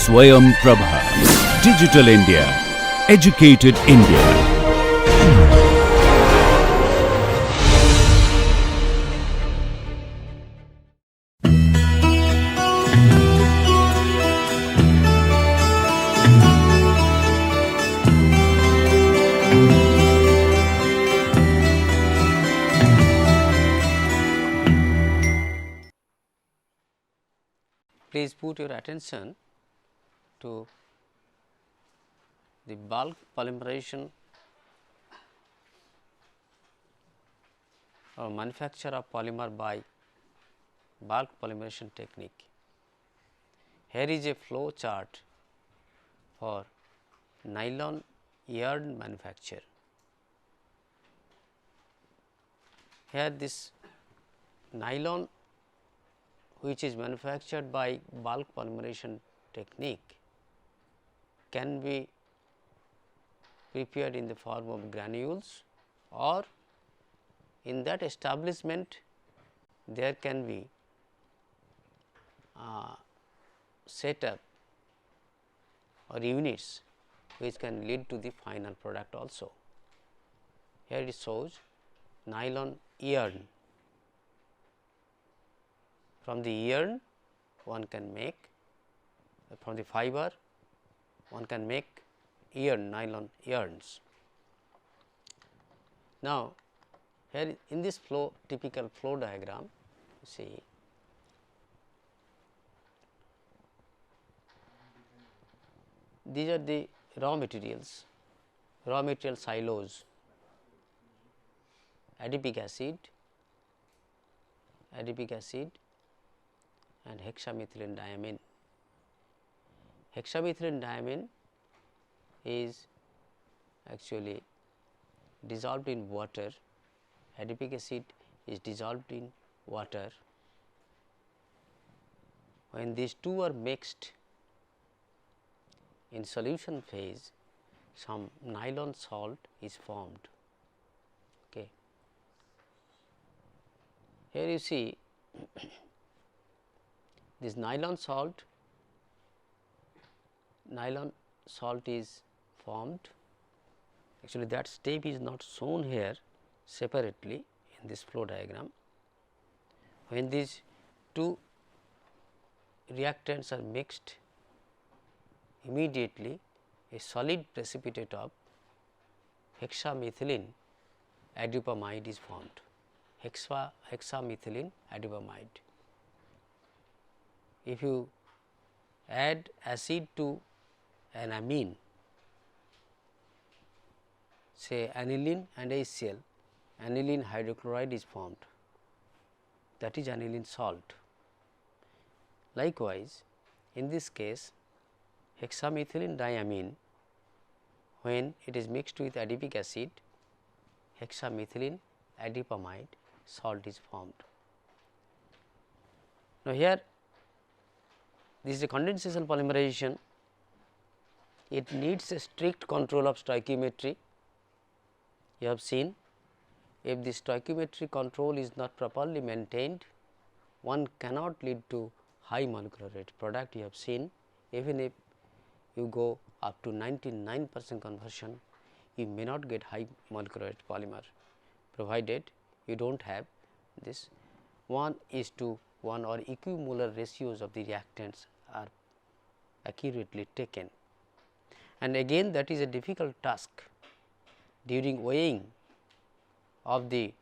Swayam Prabha. Digital India. Educated India. Please put your attention to the bulk polymerization or manufacture of polymer by bulk polymerization technique. Here is a flow chart for nylon yarn manufacture. Here this nylon which is manufactured by bulk polymerization technique can be prepared in the form of granules, or in that establishment there can be setup or units which can lead to the final product also. Here it shows nylon yarn. From the yarn one can make, from the fiber one can make yarn, nylon yarns. Now, here in this flow, typical flow diagram, see these are the raw materials, raw material cellulose, adipic acid and hexamethylene diamine. Hexamethylene diamine is actually dissolved in water, adipic acid is dissolved in water. When these two are mixed in solution phase, some nylon salt is formed. Okay. Here you see this nylon salt is formed. Actually that step is not shown here separately in this flow diagram. When these two reactants are mixed, immediately a solid precipitate of hexamethylene adipamide is formed. Hexamethylene adipamide. If you add acid to an amine, say aniline and HCl, aniline hydrochloride is formed, that is aniline salt. Likewise, in this case hexamethylene diamine, when it is mixed with adipic acid, hexamethylene adipamide salt is formed. Now, here this is a condensation polymerization, it needs a strict control of stoichiometry. You have seen, if the stoichiometry control is not properly maintained, one cannot lead to high molecular weight product. You have seen, even if you go up to 99% conversion, you may not get high molecular weight polymer, provided you do not have this 1:1 or equimolar ratios of the reactants are accurately taken. And again that is a difficult task during weighing of the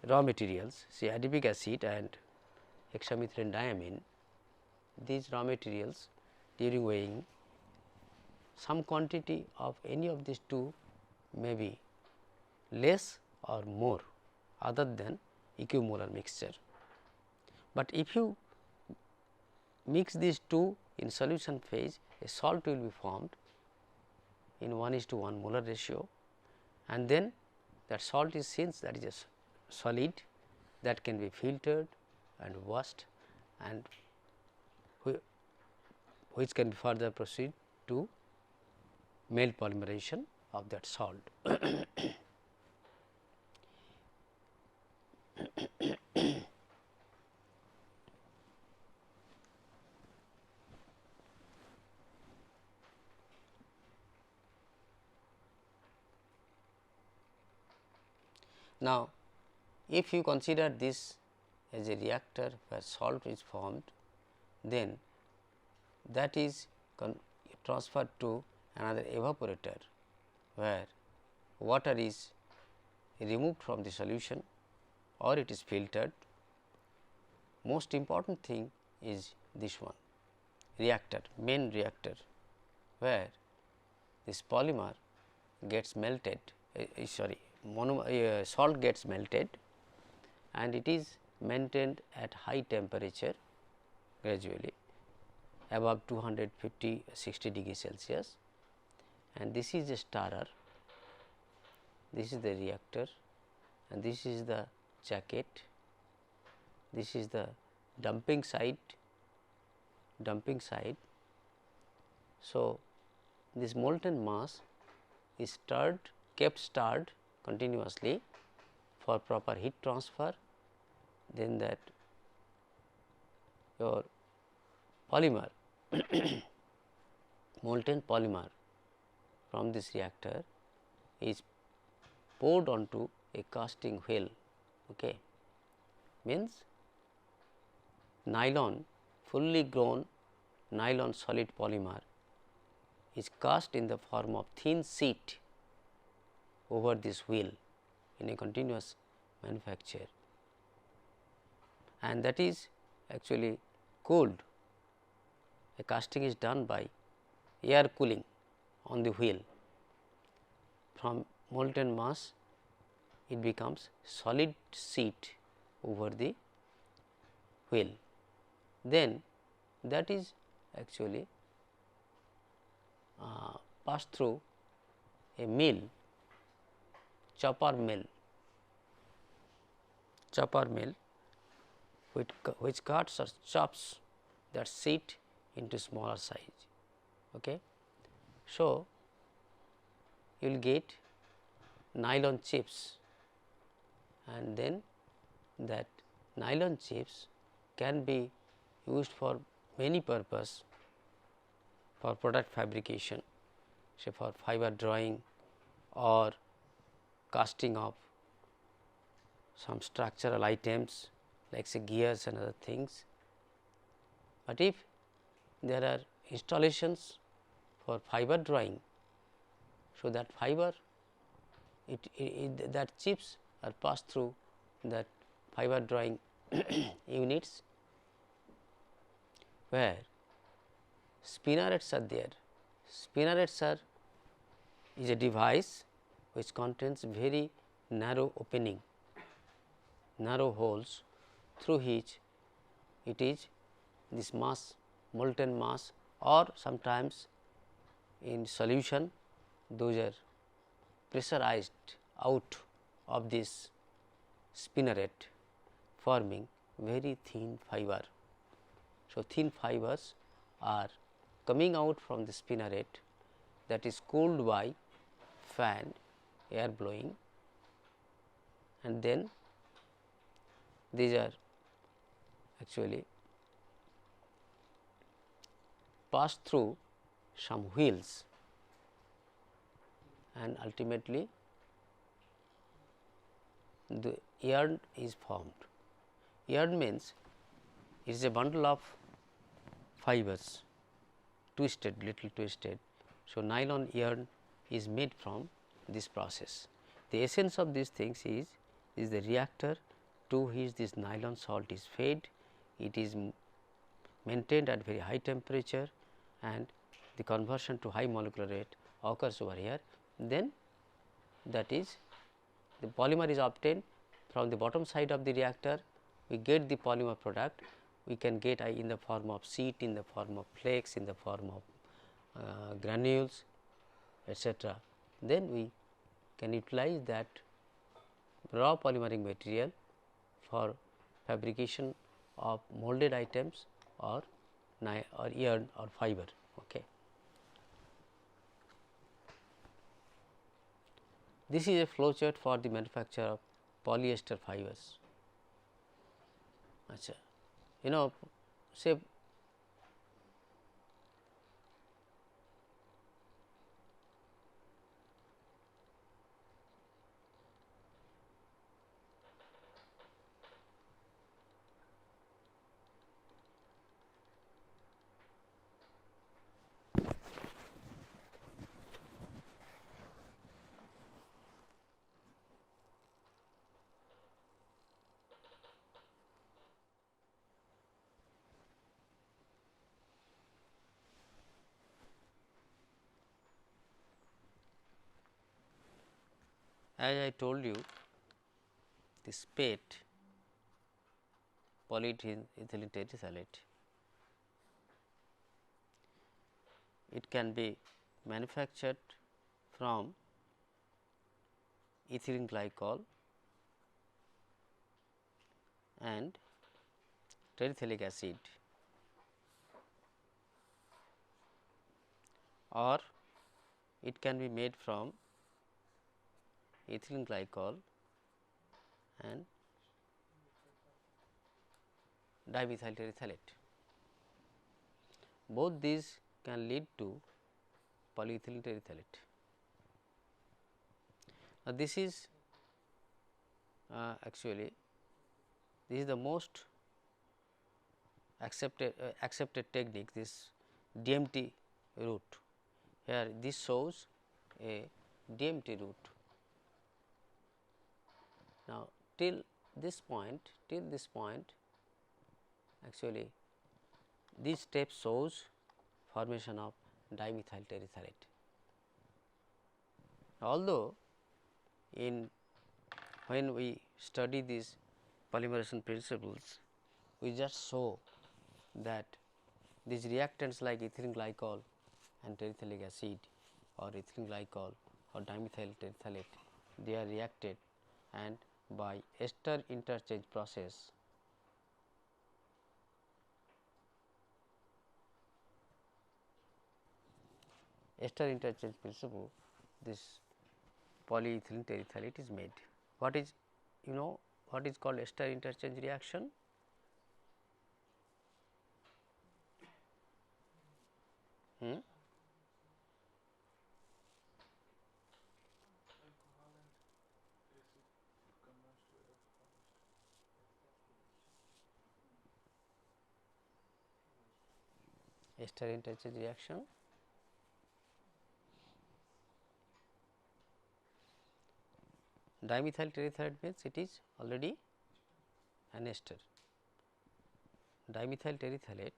raw materials, say adipic acid and hexamethylene diamine. These raw materials during weighing, some quantity of any of these two may be less or more other than equimolar mixture. But if you mix these two in solution phase, a salt will be formed in 1:1 molar ratio, and then that salt is, since that is a solid, that can be filtered and washed, and which can further proceed to melt polymerization of that salt. Now, if you consider this as a reactor where salt is formed, then that is transferred to another evaporator, where water is removed from the solution or it is filtered. Most important thing is this one, reactor, main reactor, where this polymer gets melted, salt gets melted, and it is maintained at high temperature gradually above 250-60 degree Celsius, and this is a stirrer, this is the reactor, and this is the jacket, this is the dumping side. So, this molten mass is kept stirred continuously for proper heat transfer, then that your polymer molten polymer from this reactor is poured onto a casting wheel. Okay. Means nylon, fully grown nylon solid polymer is cast in the form of thin sheet over this wheel in a continuous manufacture, and that is actually cooled. A casting is done by air cooling on the wheel. From molten mass it becomes solid sheet over the wheel. Then that is actually passed through a mill, chopper mill, which cuts or chops that sheet into smaller size. Okay. So, you will get nylon chips, and then that nylon chips can be used for many purpose, for product fabrication, say for fiber drawing or casting of some structural items like say gears and other things. But if there are installations for fiber drawing, so that fiber that chips are passed through that fiber drawing units, where spinnerets are there. Spinnerets is a device which contains very narrow opening, narrow holes through which it is this mass, molten mass, or sometimes in solution those are pressurized out of this spinneret, forming very thin fiber. So, thin fibers are coming out from the spinneret, that is cooled by fan, air blowing, and then these are actually passed through some wheels, and ultimately the yarn is formed. Yarn means it is a bundle of fibers, twisted, little twisted. So, nylon yarn is made from this process. The essence of these things is the reactor to which this nylon salt is fed. It is maintained at very high temperature, and the conversion to high molecular weight occurs over here. Then that is the polymer is obtained from the bottom side of the reactor. We get the polymer product. We can get in the form of sheet, in the form of flakes, in the form of granules, etc. Then we can utilize that raw polymeric material for fabrication of molded items or yarn or fiber. Okay. This is a flow chart for the manufacture of polyester fibers. Achha. You know, say as I told you, this PET, polyethylene terephthalate, it can be manufactured from ethylene glycol and terephthalic acid, or it can be made from ethylene glycol and dimethyl terephthalate. Both these can lead to polyethylene terephthalate. Now, this is actually this is the most accepted technique, this DMT route. Here this shows a DMT route. Now, till this point actually this step shows formation of dimethyl terephthalate. Although when we study these polymerization principles, we just show that these reactants like ethylene glycol and terephthalic acid or ethylene glycol or dimethyl terephthalate, they are reacted, and by ester interchange process principle, this polyethylene terephthalate is made. What is what is called ester interchange reaction? Ester interchange reaction. Dimethyl terephthalate means it is already an ester. Dimethyl terephthalate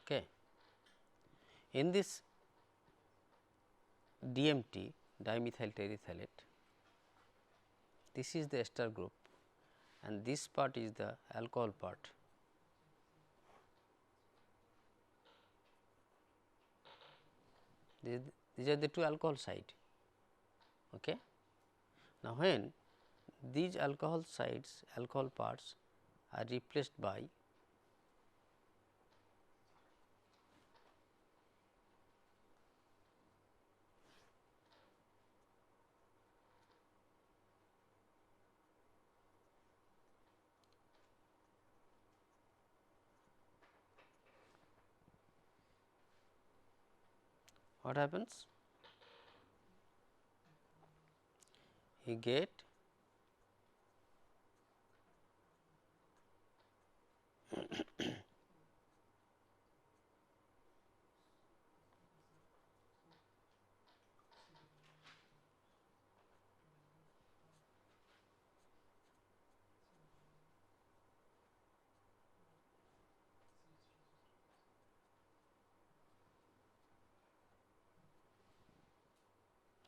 okay. In this DMT, dimethyl terephthalate, this is the ester group and this part is the alcohol part. These are the two alcohol side. Okay. Now, when these alcohol sides, alcohol parts are replaced by what happens? You get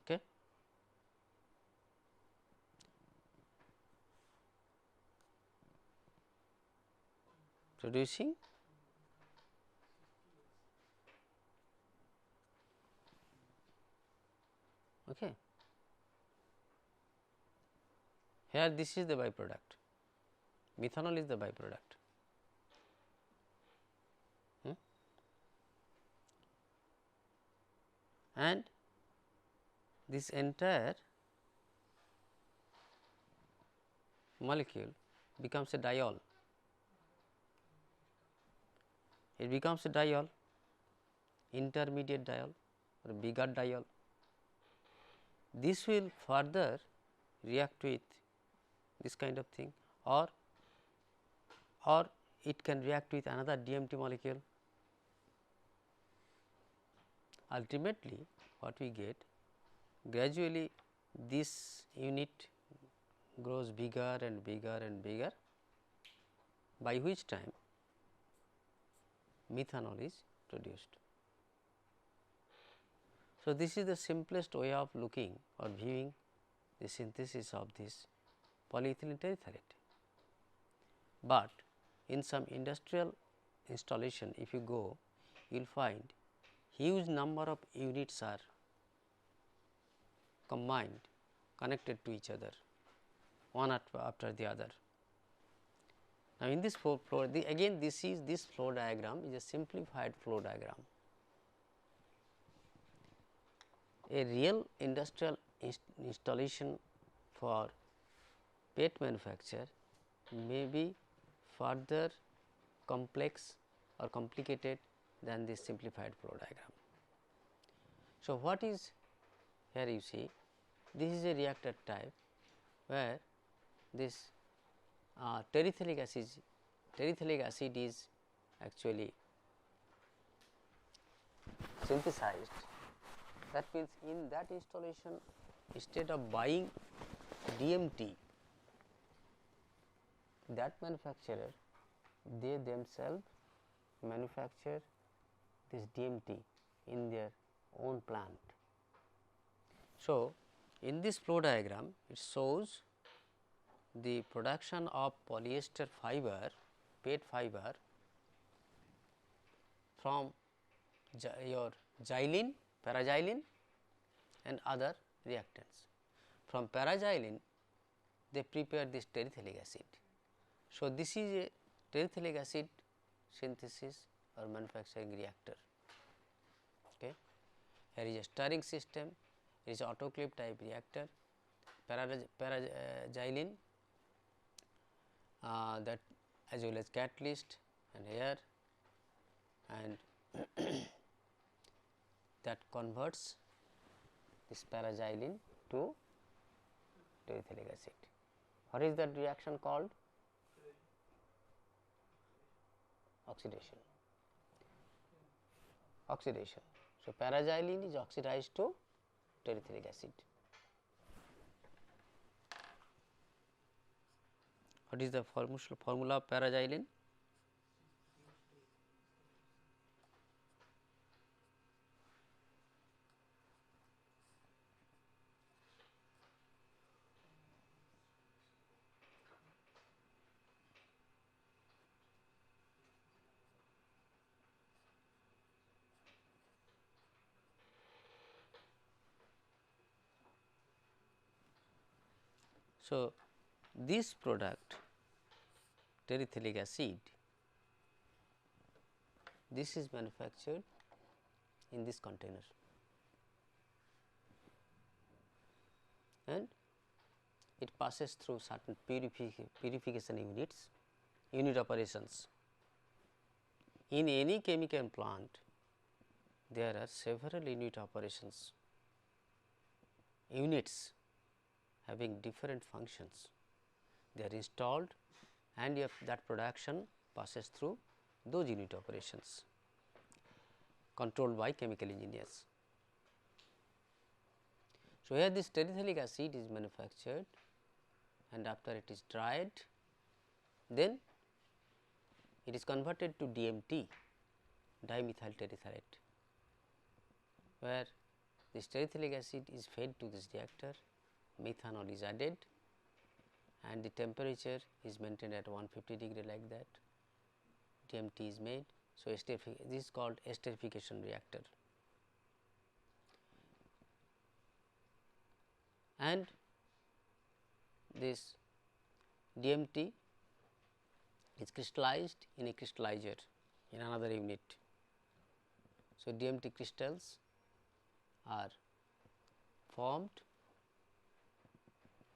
okay. Producing okay. Here this is the byproduct, methanol is the byproduct. And this entire molecule becomes a diol. It becomes a diol, intermediate diol or bigger diol. This will further react with this kind of thing, or or it can react with another DMT molecule. Ultimately, what we get, gradually this unit grows bigger and bigger and bigger, by which time methanol is produced. So, this is the simplest way of looking or viewing the synthesis of this polyethylene terephthalate. But in some industrial installation, if you go, you will find huge number of units are combined, connected to each other, one after the other. Now, in this flow, again this flow diagram is a simplified flow diagram. A real industrial installation for PET manufacture may be further complex or complicated than this simplified flow diagram. So, what is here you see, this is a reactor type where this terephthalic acid is actually synthesized. That means, in that installation, instead of buying DMT, that manufacturer, they themselves manufacture this DMT in their own plant. So, in this flow diagram, it shows the production of polyester fiber, PET fiber from your xylene, paraxylene and other reactants. From paraxylene, they prepare this terephthalic acid. So, this is a terephthalic acid synthesis or manufacturing reactor. Okay. Here is a stirring system, it is autoclave type reactor, paraxylene, that as well as catalyst and here, and that converts this paraxylene to terephthalic acid. What is that reaction called? Oxidation. Oxidation. So, paraxylene is oxidized to terephthalic acid. What is the formula of paraxylene? So, this product terephthalic acid, this is manufactured in this container and it passes through certain purification unit operations. In any chemical plant, there are several unit operations, units having different functions. They are installed and if that production passes through those unit operations controlled by chemical engineers. So, here this terephthalic acid is manufactured and after it is dried, then it is converted to DMT, dimethyl terephthalate, where this terephthalic acid is fed to this reactor, methanol is added and the temperature is maintained at 150 degree like that, DMT is made. So, this is called esterification reactor. And this DMT is crystallized in a crystallizer in another unit. So, DMT crystals are formed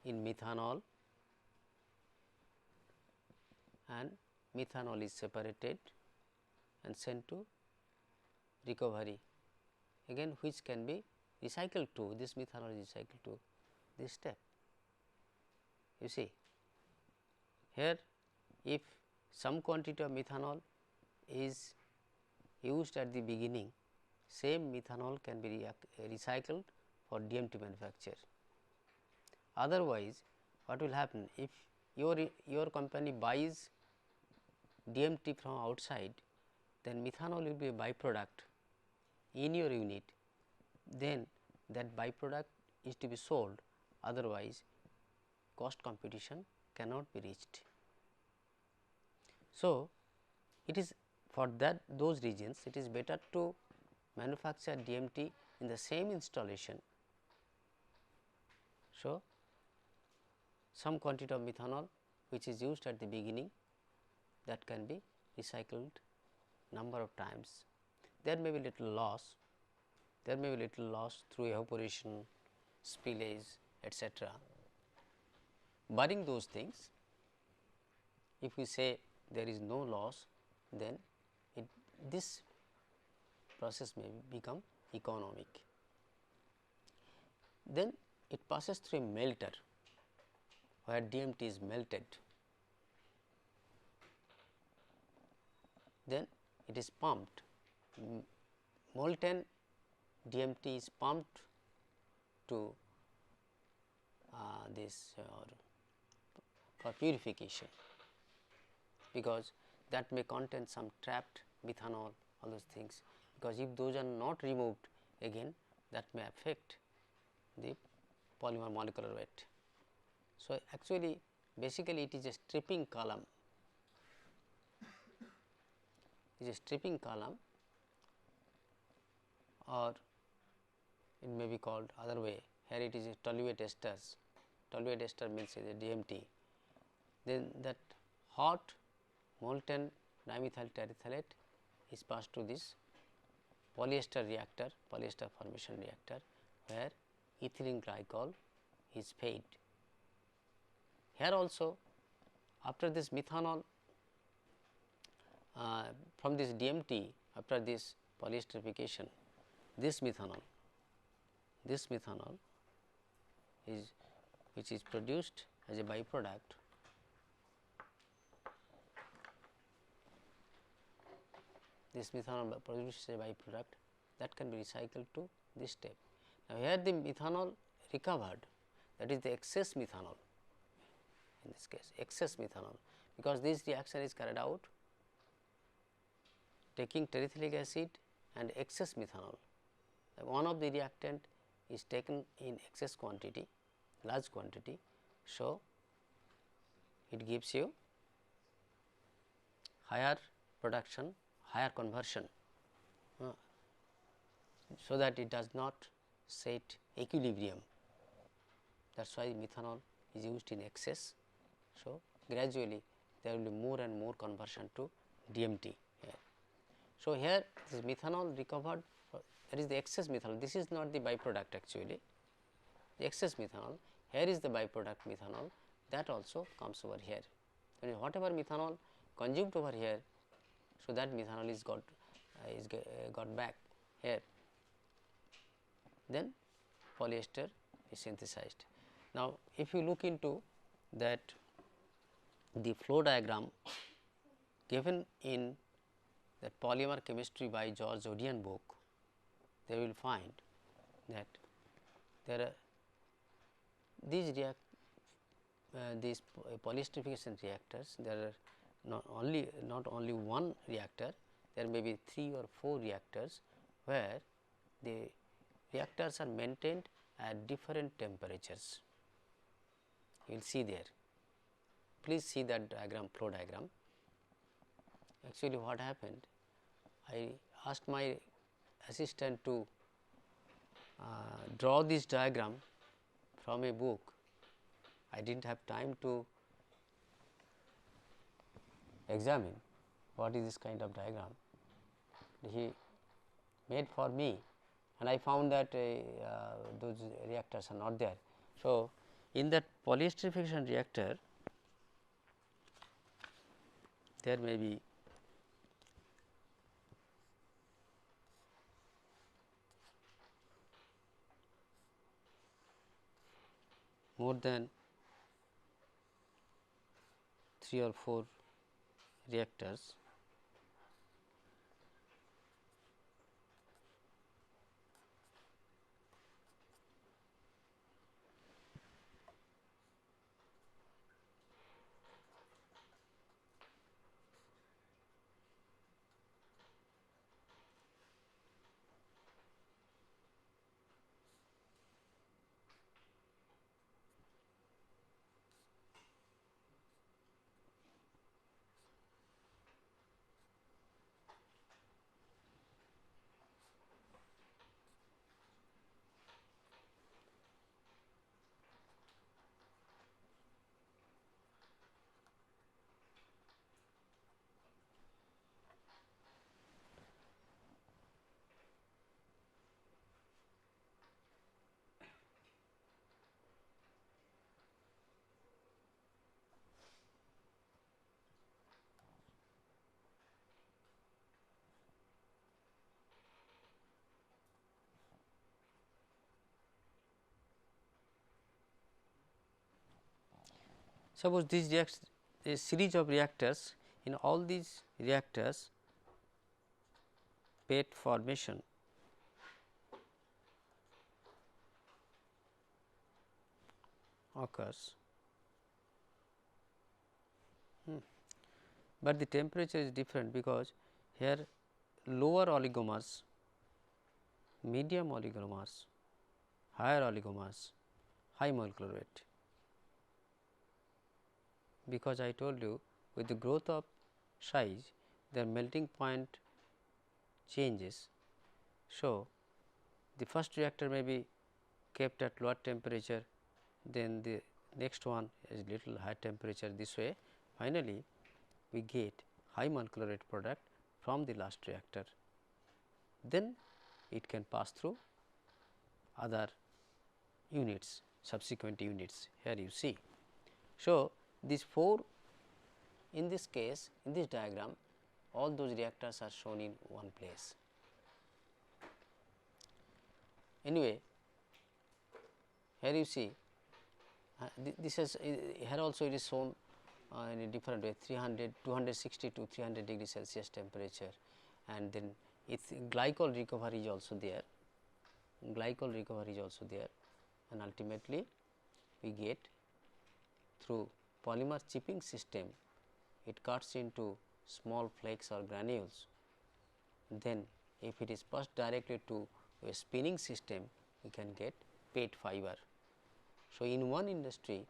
in methanol and methanol is separated and sent to recovery, again which can be recycled to, this methanol is recycled to this step. You see, here if some quantity of methanol is used at the beginning, same methanol can be recycled for DMT manufacture. Otherwise, what will happen if your company buys DMT from outside, then methanol will be a byproduct in your unit, then that byproduct is to be sold, otherwise cost competition cannot be reached. So, it is for those reasons it is better to manufacture DMT in the same installation. So, some quantity of methanol which is used at the beginning, that can be recycled number of times. There may be little loss, through evaporation, spillage, etc. Barring those things, if we say there is no loss, then this process may become economic. Then it passes through a melter where DMT is melted, then it is pumped. Molten DMT is pumped to this for purification, because that may contain some trapped methanol, all those things, because if those are not removed, again that may affect the polymer molecular weight. So, actually basically it is a stripping column, or it may be called other way. Here it is a toluene esters. Toluene ester means is a DMT. Then that hot molten dimethyl terephthalate is passed to this polyester reactor, polyester formation reactor, where ethylene glycol is fed. Here also, after this methanol from this DMT, after this polyesterification, this methanol is which is produced as a byproduct, this methanol produced as a byproduct, that can be recycled to this step. Now, here the methanol recovered, that is the excess methanol, in this case excess methanol, because this reaction is carried out taking terephthalic acid and excess methanol. One of the reactant is taken in excess quantity, large quantity. So, it gives you higher production, higher conversion, so that it does not set equilibrium. That is why methanol is used in excess. So, gradually there will be more and more conversion to DMT here. So, here this methanol recovered, that is the excess methanol, this is not the byproduct actually, the excess methanol, here is the byproduct methanol, that also comes over here. And whatever methanol consumed over here, so that methanol is got back here, then polyester is synthesized. Now, if you look into that the flow diagram given in that polymer chemistry by George Odian book, they will find that there are these polyesterification reactors. There are not only one reactor, there may be 3 or 4 reactors, where the reactors are maintained at different temperatures. You will see there. Please see that diagram, flow diagram. Actually, what happened? I asked my assistant to draw this diagram from a book. I did not have time to examine what is this kind of diagram. He made for me, and I found that those reactors are not there. So, in that polyesterification reactor, there may be more than 3 or 4 reactors. Suppose these reacts a series of reactors, in all these reactors PET formation occurs, but the temperature is different because here lower oligomers, medium oligomers, higher oligomers, high molecular weight. Because I told you with the growth of size their melting point changes. So, the first reactor may be kept at lower temperature, then the next one is little high temperature. This way finally, we get high molecular weight product from the last reactor, then it can pass through other units, subsequent units, here you see. So, these 4 in this case, in this diagram, all those reactors are shown in one place. Anyway, here you see this is here also it is shown in a different way, 260 to 300 degree Celsius temperature, and then its glycol recovery is also there, and ultimately we get through polymer chipping system, it cuts into small flakes or granules. Then if it is passed directly to a spinning system, we can get PET fiber. So, in one industry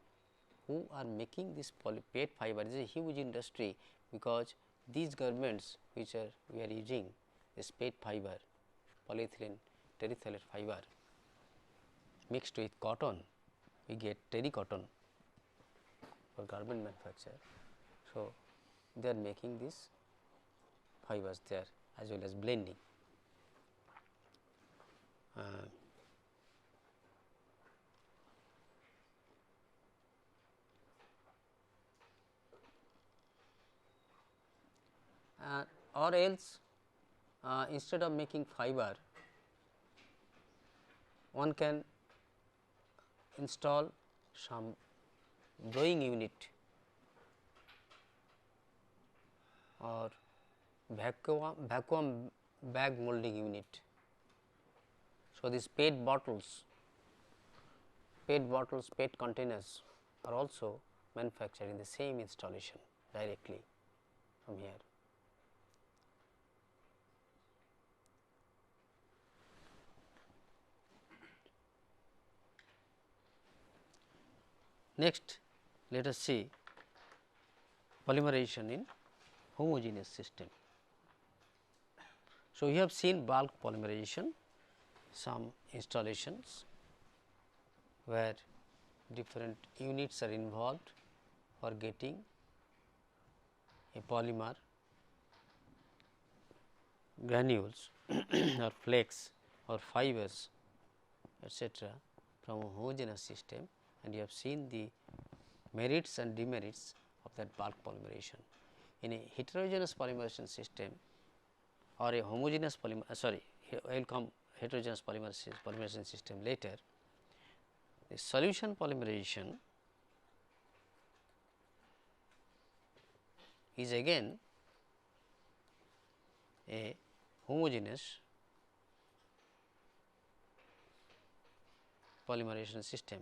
who are making this PET fiber, this is a huge industry, because these garments which are we are using this PET fiber, polyethylene terephthalate fiber mixed with cotton, we get terry cotton for garment manufacture. So, they are making these fibers there as well as blending. Or else instead of making fiber, one can install some blowing unit or vacuum bag molding unit. So, these PET bottles, PET containers are also manufactured in the same installation directly from here. Next, let us see polymerization in homogeneous system. So, we have seen bulk polymerization, some installations where different units are involved for getting a polymer granules or flakes or fibers etc., from a homogeneous system, and you have seen the merits and demerits of that bulk polymerization. In a heterogeneous polymerization system or a homogeneous polymer, I will come heterogeneous polymerization system later. The solution polymerization is again a homogeneous polymerization system.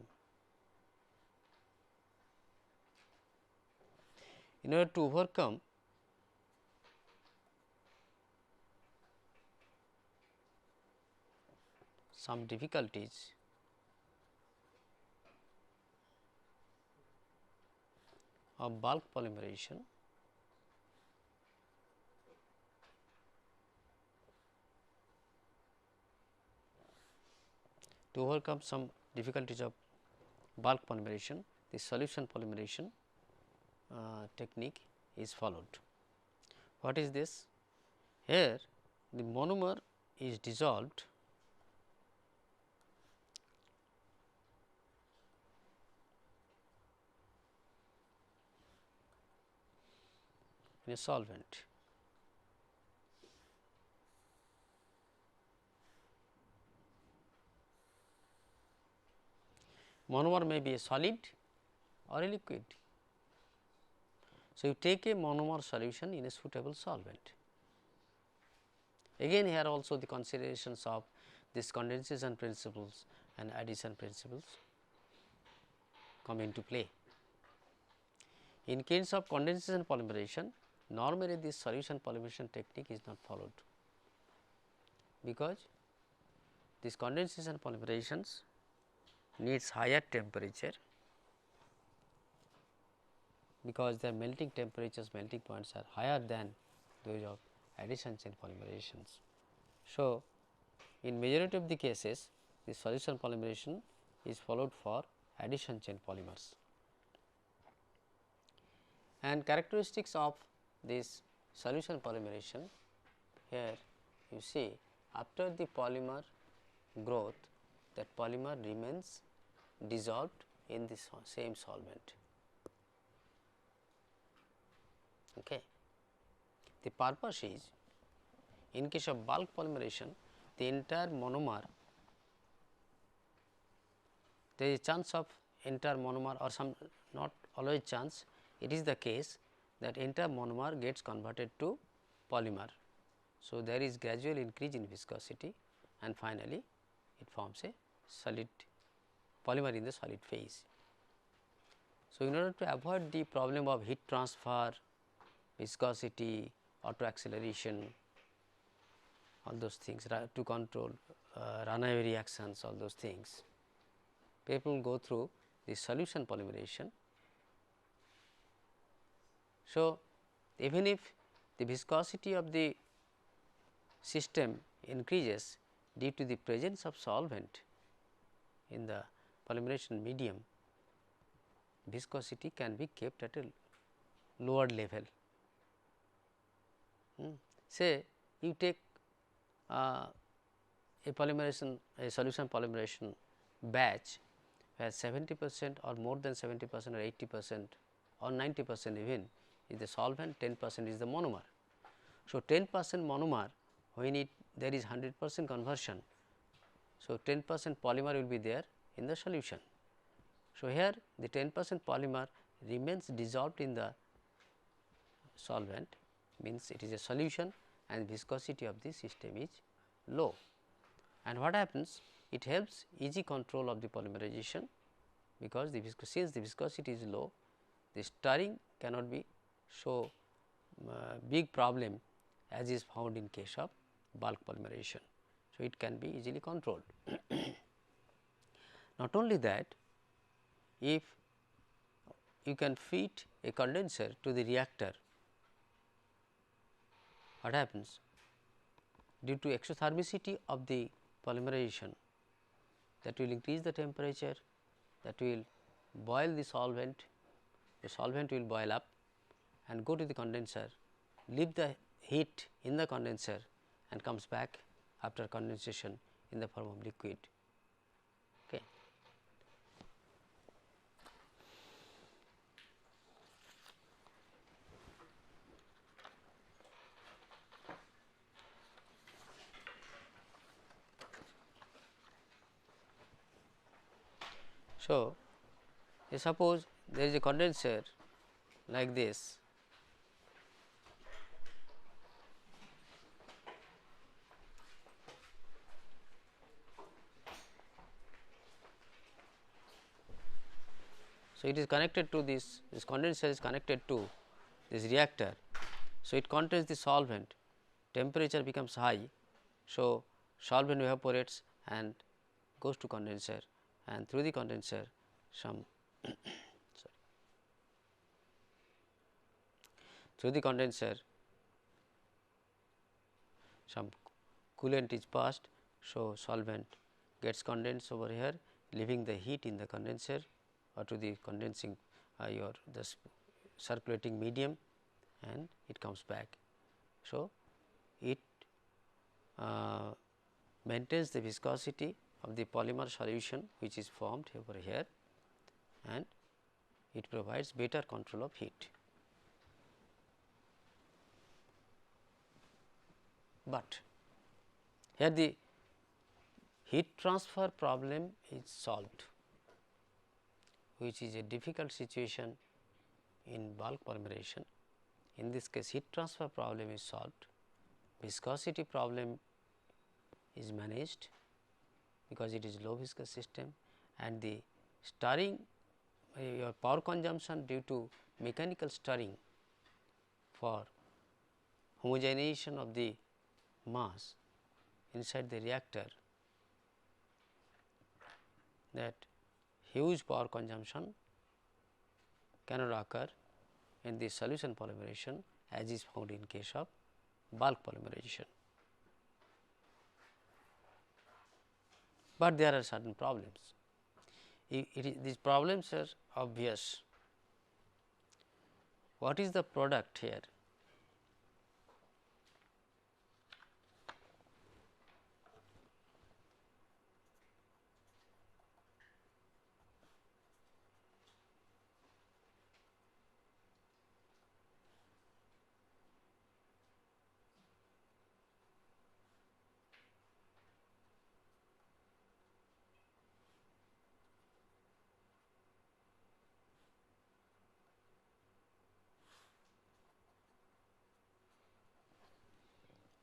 In order to overcome some difficulties of bulk polymerization, to overcome some difficulties of bulk polymerization, the solution polymerization technique is followed. What is this? Here the monomer is dissolved in a solvent. Monomer may be a solid or a liquid. So, you take a monomer solution in a suitable solvent. Again here also the considerations of this condensation principles and addition principles come into play. In case of condensation polymerization, normally this solution polymerization technique is not followed, because this condensation polymerizations needs higher temperature, because their melting temperatures, melting points are higher than those of addition chain polymerizations. So, in majority of the cases the solution polymerization is followed for addition chain polymers. And characteristics of this solution polymerization, here you see after the polymer growth, that polymer remains dissolved in the same solvent. Okay. The purpose is, in case of bulk polymerization, the entire monomer, there is a chance of entire monomer, or some, not always chance, it is the case that entire monomer gets converted to polymer. So, there is gradual increase in viscosity and finally, it forms a solid polymer in the solid phase. So, in order to avoid the problem of heat transfer, viscosity, auto acceleration, all those things, to control runaway reactions, all those things, people go through the solution polymerization. So, even if the viscosity of the system increases due to the presence of solvent in the polymerization medium, viscosity can be kept at a lower level. Say you take a polymerization, a solution polymerization batch where 70% or more than 70% or 80% or 90% even is the solvent, 10% is the monomer. So, 10% monomer, when there is 100% conversion. So, 10% polymer will be there in the solution. So, here the 10% polymer remains dissolved in the solvent, means it is a solution and viscosity of the system is low. And what happens? It helps easy control of the polymerization, because since the viscosity is low, the stirring cannot be so big problem as is found in case of bulk polymerization. So, it can be easily controlled. Not only that, if you can feed a condenser to the reactor, what happens? Due to exothermicity of the polymerization, that will increase the temperature, that will boil the solvent will boil up and go to the condenser, leave the heat in the condenser and comes back after condensation in the form of liquid. Okay. So, suppose there is a condenser like this, So, it is connected to this condenser is connected to this reactor. So, it contains the solvent, temperature becomes high. So, solvent evaporates and goes to condenser, and through the condenser some sorry, through the condenser some coolant is passed. So, solvent gets condensed over here, leaving the heat in the condenser or to the condensing your the circulating medium, and it comes back. So, it maintains the viscosity of the polymer solution which is formed over here, and it provides better control of heat. But here the heat transfer problem is solved, which is a difficult situation in bulk polymerization. In this case, heat transfer problem is solved, viscosity problem is managed because it is low viscous system, and the stirring your power consumption due to mechanical stirring for homogenization of the mass inside the reactor, that huge power consumption cannot occur in the solution polymerization as is found in case of bulk polymerization. But there are certain problems. These problems are obvious. What is the product here?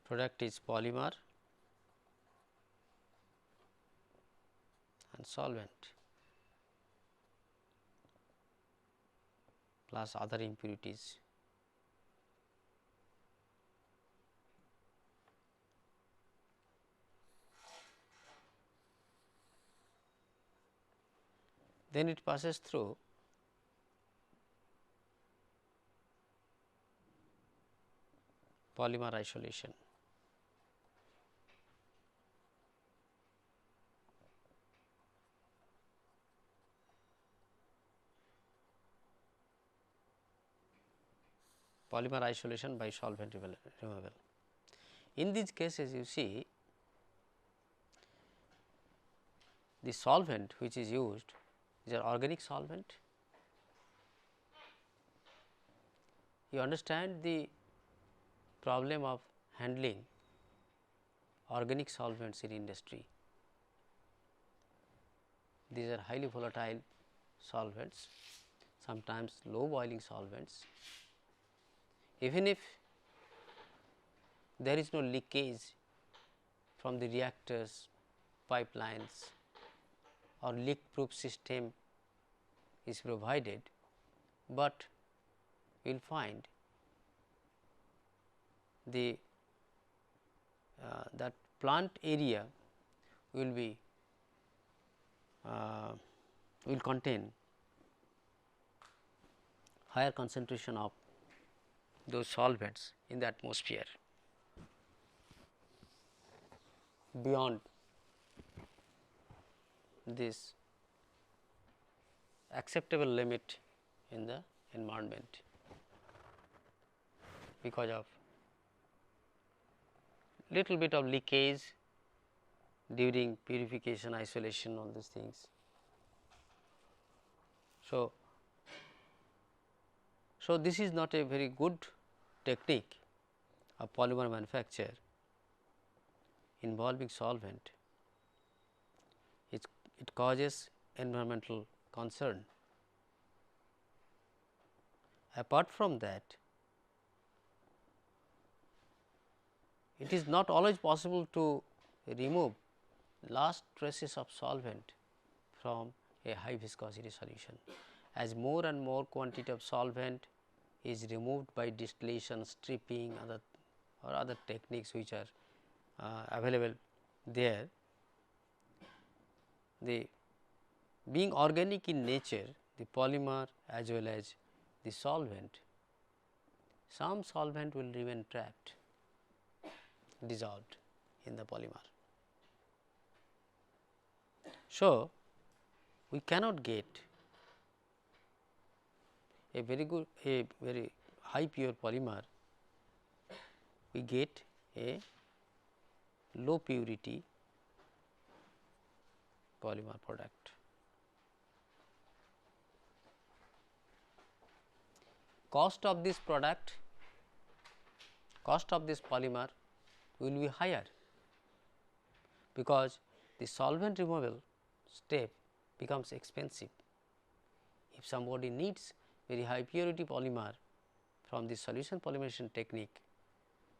Product is polymer and solvent plus other impurities. Then it passes through polymer isolation. Polymer isolation by solvent removal. In these cases, you see the solvent which is used is an organic solvent. You understand the problem of handling organic solvents in industry. These are highly volatile solvents, sometimes low boiling solvents. Even if there is no leakage from the reactors, pipelines or leak proof system is provided, but you will find the that plant area will be will contain higher concentration of those solvents in the atmosphere beyond this acceptable limit in the environment because of little bit of leakage during purification, isolation, all these things. So, this is not a very good technique of polymer manufacture involving solvent. It causes environmental concern. Apart from that, it is not always possible to remove last traces of solvent from a high viscosity solution. as more and more quantity of solvent is removed by distillation, stripping other techniques which are available there. The being organic in nature, the polymer as well as the solvent, some solvent will remain trapped, dissolved in the polymer. So, we cannot get a very high pure polymer, we get a low purity polymer product. Cost of this product, cost of this polymer will be higher, because the solvent removal step becomes expensive. If somebody needs very high purity polymer from the solution polymerization technique,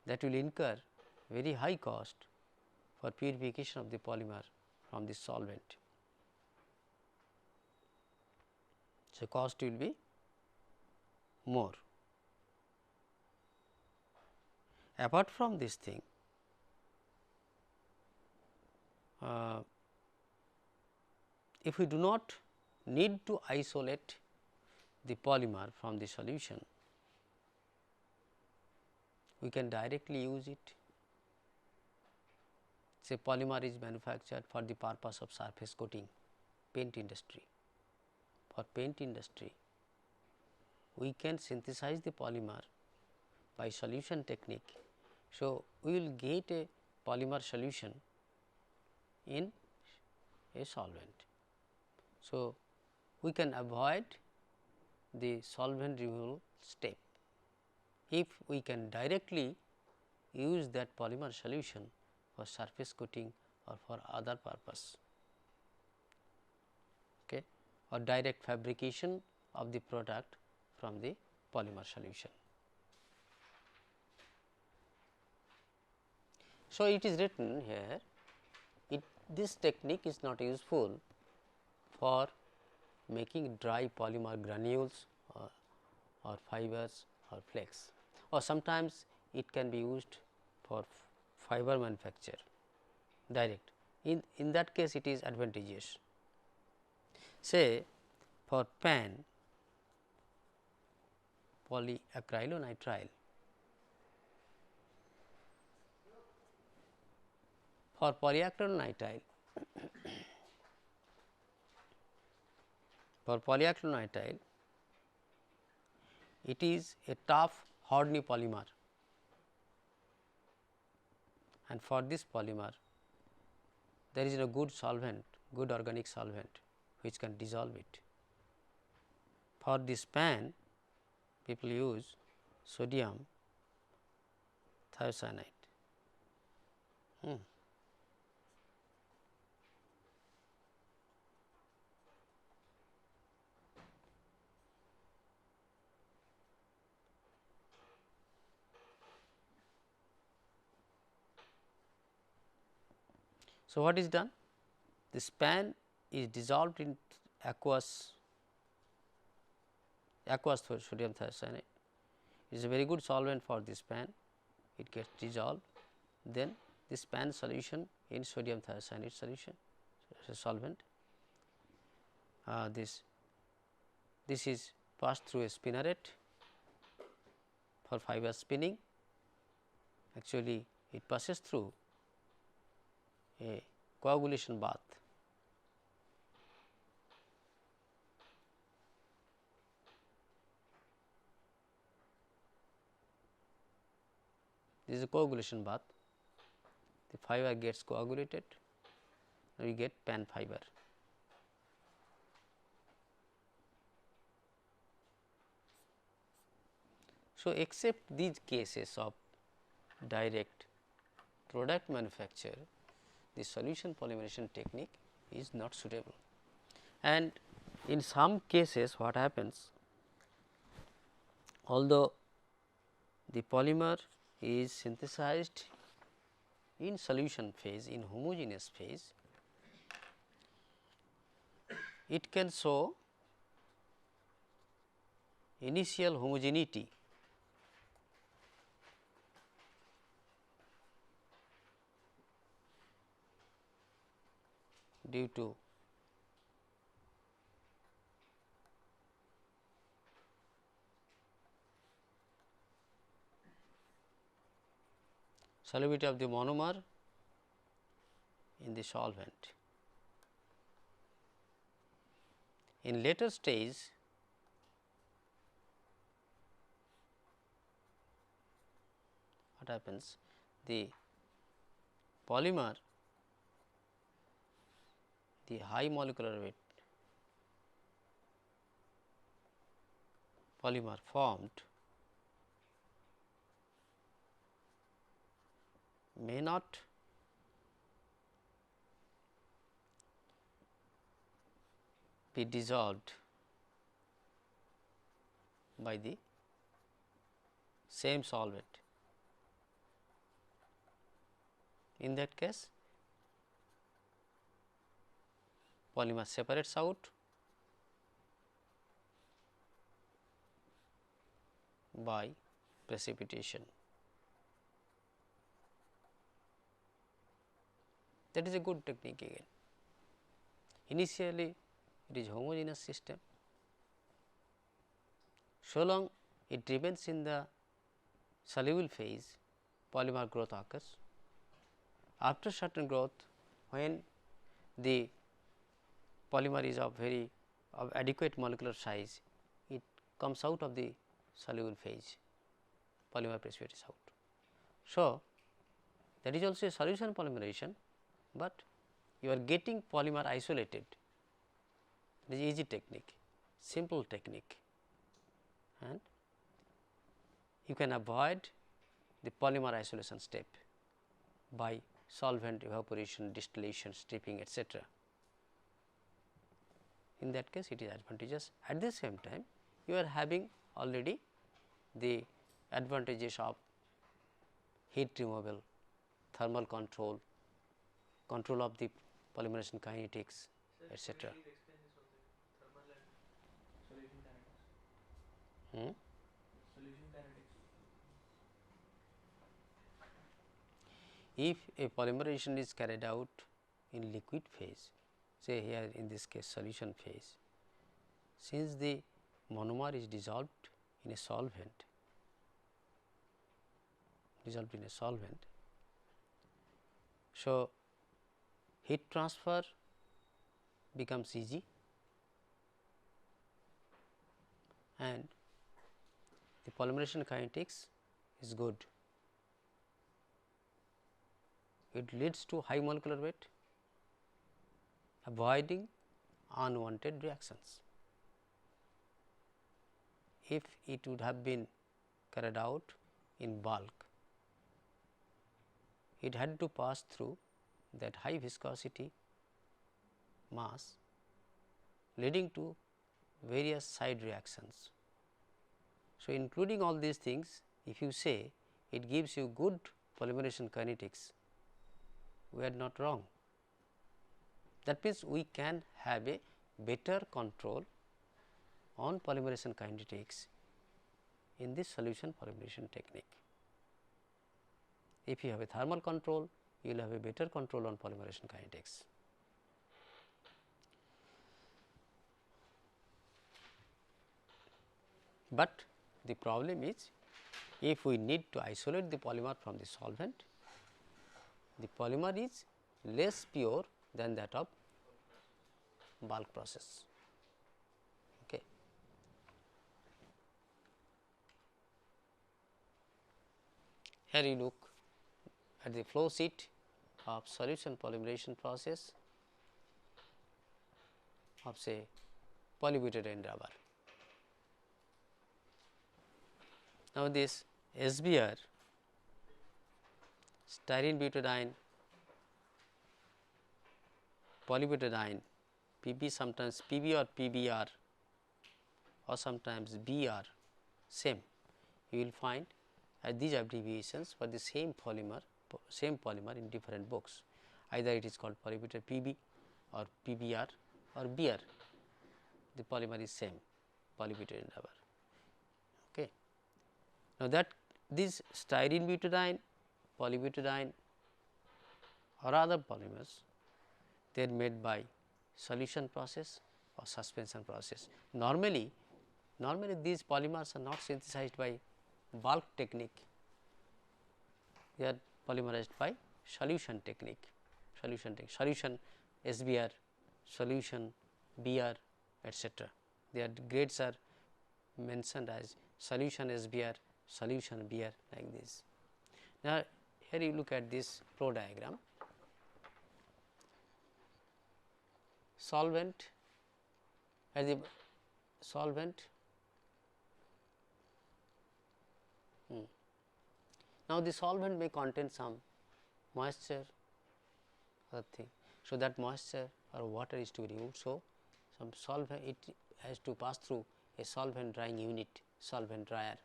that will incur very high cost for purification of the polymer from the solvent. So, cost will be more. Apart from this thing, if we do not need to isolate the polymer from the solution, we can directly use it. Say polymer is manufactured for the purpose of surface coating, paint industry. For paint industry, we can synthesize the polymer by solution technique. So, we will get a polymer solution in a solvent. So, we can avoid the solvent removal step if we can directly use that polymer solution for surface coating or for other purpose, okay, or direct fabrication of the product from the polymer solution. So, it is written here, this technique is not useful for making dry polymer granules or fibers or flakes, or sometimes it can be used for fiber manufacture direct. In that case, it is advantageous. Say for PAN, polyacrylonitrile, for polyacrylonitrile, for polyacrylonitrile, it is a tough horny polymer, and for this polymer there is a good solvent, good organic solvent which can dissolve it. For this PAN, people use sodium thiocyanate. So, what is done? This PAN is dissolved in aqueous for sodium thiocyanate. It is a very good solvent for this PAN, it gets dissolved, then this PAN solution in sodium thiocyanate solution solvent. This is passed through a spinneret for fiber spinning. Actually, it passes through a coagulation bath. This is a coagulation bath, the fiber gets coagulated, we get PAN fiber. So, except these cases of direct product manufacture, the solution polymerization technique is not suitable. And in some cases what happens, although the polymer is synthesized in solution phase, in homogeneous phase, it can show initial homogeneity due to solubility of the monomer in the solvent. In later stage, what happens? The polymer, the high molecular weight polymer formed may not be dissolved by the same solvent. In that case, polymer separates out by precipitation. That is a good technique again. Initially, it is homogeneous system. So long it remains in the soluble phase, polymer growth occurs. After certain growth, when the polymer is of adequate molecular size, it comes out of the soluble phase, polymer precipitates out. So, that is also a solution polymerization, but you are getting polymer isolated. It is easy technique, simple technique, and you can avoid the polymer isolation step by solvent evaporation, distillation, stripping, etc. In that case, it is advantageous. At the same time, you are having already the advantages of heat removal, thermal control, control of the polymerization kinetics, etc. If a polymerization is carried out in liquid phase, say here in this case solution phase, since the monomer is dissolved in a solvent, so heat transfer becomes easy and the polymerization kinetics is good. It leads to high molecular weight, avoiding unwanted reactions. If it would have been carried out in bulk, it had to pass through that high viscosity mass, leading to various side reactions. So, including all these things, if you say it gives you good polymerization kinetics, we are not wrong. That means, we can have a better control on polymerization kinetics in this solution polymerization technique. If you have a thermal control, you will have a better control on polymerization kinetics. But the problem is, if we need to isolate the polymer from the solvent, the polymer is less pure than that of bulk process. Okay. Here you look at the flow sheet of solution polymerization process of say polybutadiene rubber. Now, this SBr, styrene butadiene, polybutadiene, Pb, sometimes Pb or Pbr or sometimes Br, same. You will find these abbreviations for the same polymer in different books. Either it is called polybutadiene Pb or Pbr or Br. The polymer is same, polybutadiene rubber. Now, that this styrene butadiene, polybutadiene or other polymers, they are made by solution process or suspension process. Normally these polymers are not synthesized by bulk technique, they are polymerized by solution technique, solution SBR, solution BR, etc. Their grades are mentioned as solution SBR, solution BR, like this. Now, here you look at this flow diagram. Solvent, as the solvent. Now, the solvent may contain some moisture, other thing. So, that moisture or water is to be removed. So, some solvent, it has to pass through a solvent drying unit, solvent dryer.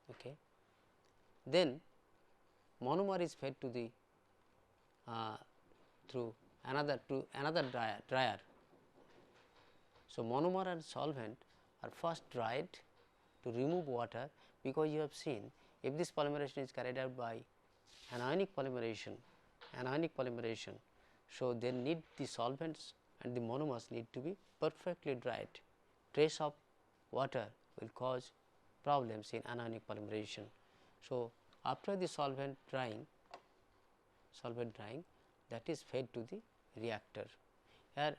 Okay. Then monomer is fed to the through another dryer. So, monomer and solvent are first dried to remove water, because you have seen if this polymerization is carried out by anionic polymerization, so they need the solvents and the monomers need to be perfectly dried. Trace of water will cause problems in anionic polymerization. So, after the solvent drying, that is fed to the reactor. Here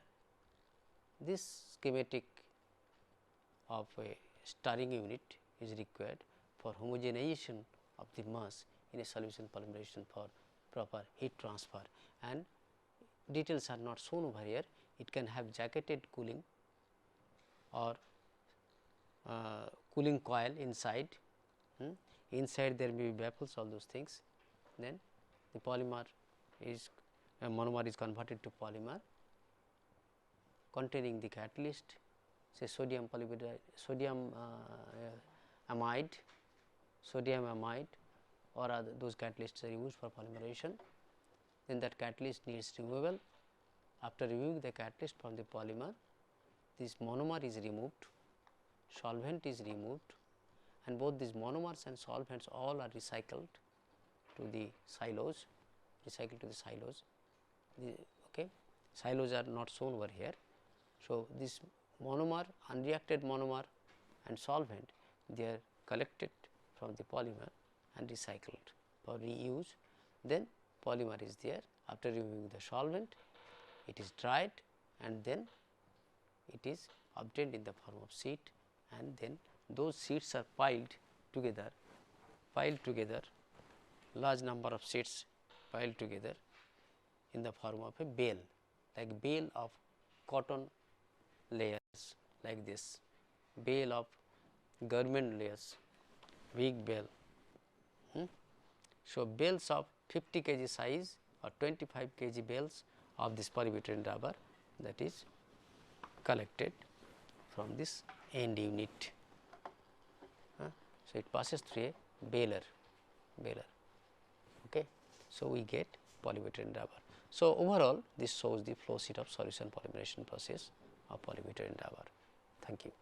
this schematic of a stirring unit is required for homogenization of the mass in a solution polymerization for proper heat transfer, and details are not shown over here. It can have jacketed cooling or cooling coil inside. Inside there may be baffles, all those things. Then the polymer is monomer is converted to polymer containing the catalyst, say sodium amide or other those catalysts are used for polymerization. Then that catalyst needs removal. After removing the catalyst from the polymer, this monomer is removed, solvent is removed, and both these monomers and solvents all are recycled to the silos, okay. Silos are not shown over here. So, this monomer, unreacted monomer and solvent, they are collected from the polymer and recycled for reuse. Then polymer is there. After removing the solvent, it is dried and then it is obtained in the form of sheet, and then those sheets are piled together, large number of sheets piled together in the form of a bale, like bale of cotton layers, like this, bale of garment layers, big bale. So, bales of 50 kg size or 25 kg bales of this polybutadiene rubber, that is collected from this end unit. So, it passes through a baler. Okay. So, we get polybutadiene rubber. So, overall this shows the flow sheet of solution polymerization process of polybutadiene rubber. Thank you.